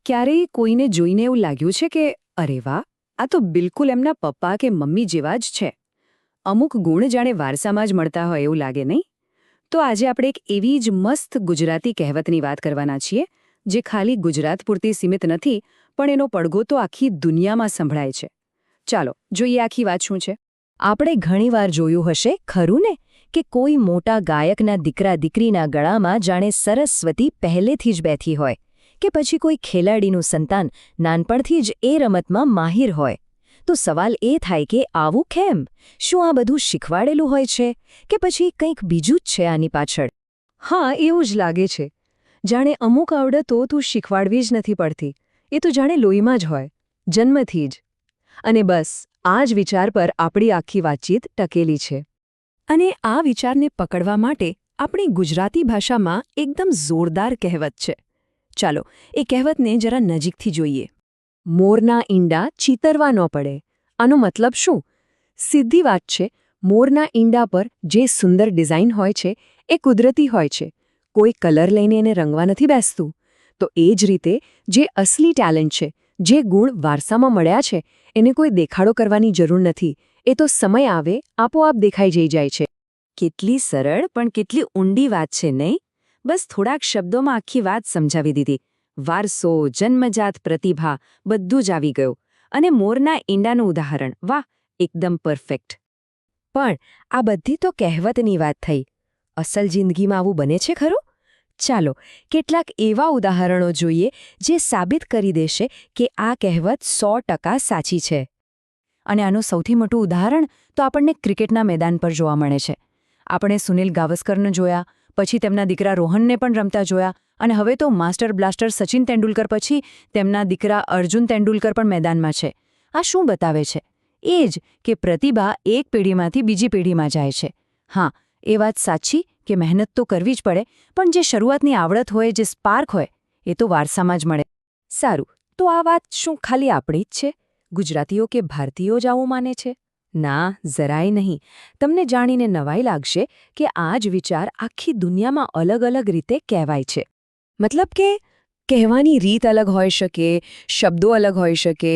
ક્યારેય કોઈને જોઈને એવું લાગ્યું છે કે અરે વાહ, આ તો બિલકુલ એમના પપ્પા કે મમ્મી જેવા જ છે. અમુક ગુણ જાણે વારસામાં જ મળતા હોય એવું લાગે નહીં? તો આજે આપણે એક એવી જ મસ્ત ગુજરાતી કહેવતની વાત કરવાના છીએ જે ખાલી ગુજરાત પૂરતી સીમિત નથી, પણ એનો પડઘો તો આખી દુનિયામાં સંભળાય છે. ચાલો જોઈએ આખી વાત શું છે. આપણે ઘણીવાર જોયું હશે, ખરું ને, કે કોઈ મોટા ગાયકના દીકરા દીકરીના ગળામાં જાણે સરસ્વતી પહેલેથી જ બેઠી હોય, કે પછી કોઈ ખેલાડીનું સંતાન નાનપણથી જ એ રમતમાં માહિર હોય. તો સવાલ એ થાય કે આવું કેમ? શું આ બધું શીખવાડેલું હોય છે કે પછી કંઈક બીજું જ છે આની પાછળ? હા, એવું જ લાગે છે. જાણે અમુક આવડતો તું શીખવાડવી જ નથી પડતી, એ તો જાણે લોહીમાં જ હોય, જન્મથી જ. અને બસ આ જ વિચાર પર આપણી આખી વાતચીત ટકેલી છે. અને આ વિચારને પકડવા માટે આપણી ગુજરાતી ભાષામાં એકદમ જોરદાર કહેવત છે. ચાલો એ કહેવતને જરા નજીકથી જોઈએ. મોરના ઈંડા ચીતરવા ન પડે. આનો મતલબ શું? સીધી વાત છે, મોરના ઈંડા પર જે સુંદર ડિઝાઇન હોય છે એ કુદરતી હોય છે. કોઈ કલર લઈને એને રંગવા નથી બેસતું. તો એ જ રીતે જે અસલી ટેલેન્ટ છે, જે ગુણ વારસામાં મળ્યા છે, એને કોઈ દેખાડો કરવાની જરૂર નથી. એ તો સમય આવે આપોઆપ દેખાઈ જઈ જાય છે. કેટલી સરળ પણ કેટલી ઊંડી વાત છે, નહીં? બસ થોડાક શબ્દોમાં આખી વાત સમજાવી દીધી. વારસો, જન્મજાત પ્રતિભા બધું જ આવી ગયું. અને મોરના ઈંડાનું ઉદાહરણ, વાહ, એકદમ પરફેક્ટ. પણ આ બધી તો કહેવતની વાત થઈ. અસલ જિંદગીમાં આવું બને છે ખરું? ચાલો કેટલાક એવા ઉદાહરણો જોઈએ જે સાબિત કરી દેશે કે આ કહેવત 100% સાચી છે. અને આનું સૌથી મોટું ઉદાહરણ તો આપણને ક્રિકેટના મેદાન પર જોવા મળે છે. આપણે સુનિલ ગાવસ્કરને જોયા, પછી તેમના દીકરા રોહનને પણ રમતા જોયા, અને હવે તો માસ્ટર બ્લાસ્ટર સચિન તેંડુલકર પછી તેમના દીકરા અર્જુન તેંડુલકર પણ મેદાનમાં છે. આ શું બતાવે છે? એ જ કે પ્રતિભા એક પેઢીમાંથી બીજી પેઢીમાં જાય છે. હા, એ વાત સાચી કે મહેનત તો કરવી જ પડે, પણ જે શરૂઆતની આવડત હોય, જે સ્પાર્ક હોય, એ તો વારસામાં જ મળે. સારું, તો આ વાત શું ખાલી આપણી જ છે? ગુજરાતીઓ કે ભારતીયો જ આવું માને છે? ના, જરાય નહીં. તમને જાણીને નવાઈ લાગશે કે આ જ વિચાર આખી દુનિયામાં અલગ અલગ રીતે કહેવાય છે. મતલબ કે કહેવાની રીત અલગ હોઈ શકે, શબ્દો અલગ હોઈ શકે,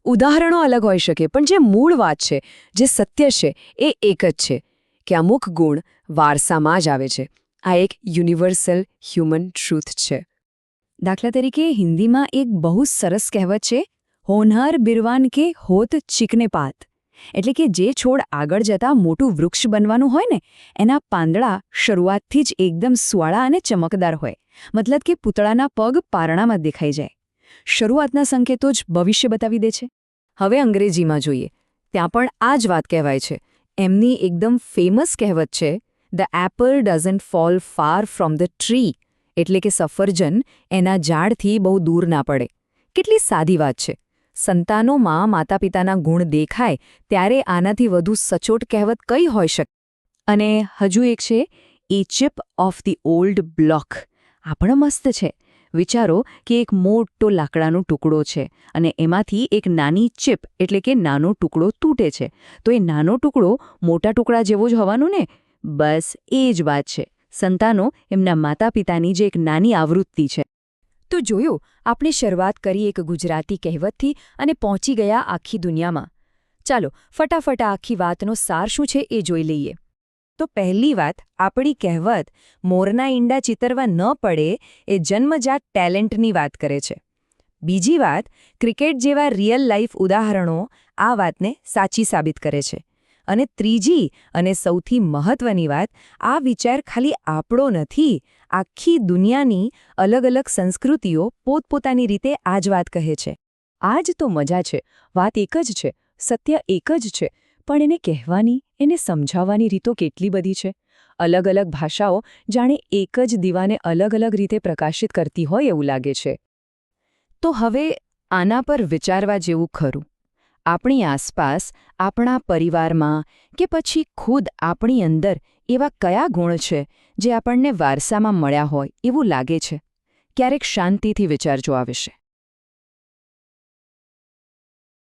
ઉદાહરણો અલગ હોઈ શકે, પણ જે મૂળ વાત છે, જે સત્ય છે, એ એક જ છે કે અમુક ગુણ વારસામાં જ આવે છે. આ એક યુનિવર્સલ હ્યુમન ટ્રુથ છે. દાખલા તરીકે હિન્દીમાં એક બહુ સરસ કહેવત છે, હોનહાર બિરવાન કે હોત ચીકને પાત. એટલે કે જે છોડ આગળ જતા મોટું વૃક્ષ બનવાનું હોય ને, એના પાંદડા શરૂઆતથી જ એકદમ સુવાળા અને ચમકદાર હોય. મતલબ કે પૂતળાના પગ પારણામાં દેખાઈ જાય. શરૂઆતના સંકેતો જ ભવિષ્ય બતાવી દે છે. હવે અંગ્રેજીમાં જોઈએ, ત્યાં પણ આ જ વાત કહેવાય છે. એમની એકદમ ફેમસ કહેવત છે, the Apple doesn't fall far from the tree. એટલે કે સફરજન એના ઝાડથી બહુ દૂર ના પડે. કેટલી સાદી વાત છે. સંતાનોમાં માતા પિતાના ગુણ દેખાય ત્યારે આનાથી વધુ સચોટ કહેવત કઈ હોઈ શકે? અને હજુ એક છે, a chip off the old block. આ પણ મસ્ત છે. વિચારો કે એક મોટો લાકડાનો ટુકડો છે અને એમાંથી એક નાની ચિપ એટલે કે નાનો ટુકડો તૂટે છે. તો એ નાનો ટુકડો મોટા ટુકડા જેવો જ હોવાનું ને? બસ એ જ વાત છે. સંતાનો એમના માતા પિતાની જે એક નાની આવૃત્તિ છે. તો જોયું, આપણે શરૂઆત કરી એક ગુજરાતી કહેવતથી અને પહોંચી ગયા આખી દુનિયામાં. ચાલો ફટાફટ આખી વાતનો સાર શું છે એ જોઈ લઈએ. તો પહેલી વાત, આપણી કહેવત મોરના ઈંડા ચીતરવા ન પડે એ જન્મજાત ટેલેન્ટની વાત કરે છે. બીજી વાત, ક્રિકેટ જેવા રિયલ લાઈફ ઉદાહરણો આ વાતને સાચી સાબિત કરે છે. અને ત્રીજી અને સૌથી મહત્વની વાત, આ વિચાર ખાલી આપણો નથી, આખી દુનિયાની અલગ અલગ સંસ્કૃતિઓ પોતપોતાની રીતે આ જ વાત કહે છે. આ જ તો મજા છે. વાત એક જ છે, સત્ય એક જ છે, પણ એને કહેવાની, એને સમજાવવાની રીતો કેટલી બધી છે. અલગ અલગ ભાષાઓ જાણે એક જ દીવાને અલગ અલગ રીતે પ્રકાશિત કરતી હોય એવું લાગે છે. તો હવે આના પર વિચારવા જેવું ખરું. આપણી આસપાસ, આપણા પરિવારમાં કે પછી ખુદ આપણી અંદર એવા કયા ગુણ છે જે આપણને વારસામાં મળ્યા હોય એવું લાગે છે? ક્યારેક શાંતિથી વિચારજો આ વિશે.